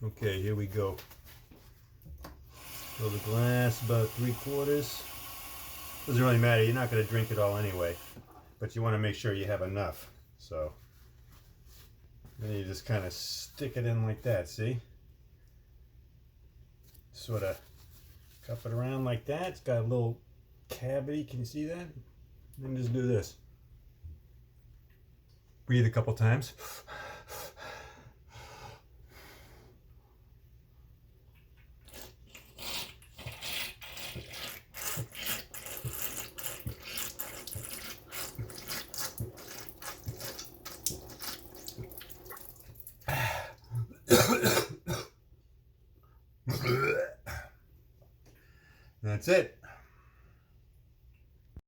Okay, here we go. Fill the glass about 3/4. Doesn't really matter, you're not going to drink it all anyway, but you want to make sure you have enough. So then you just kind of stick it in like that, see? Sort of cup it around like that. It's got a little cavity, can you see that? And then just do this. Breathe a couple times. That's it.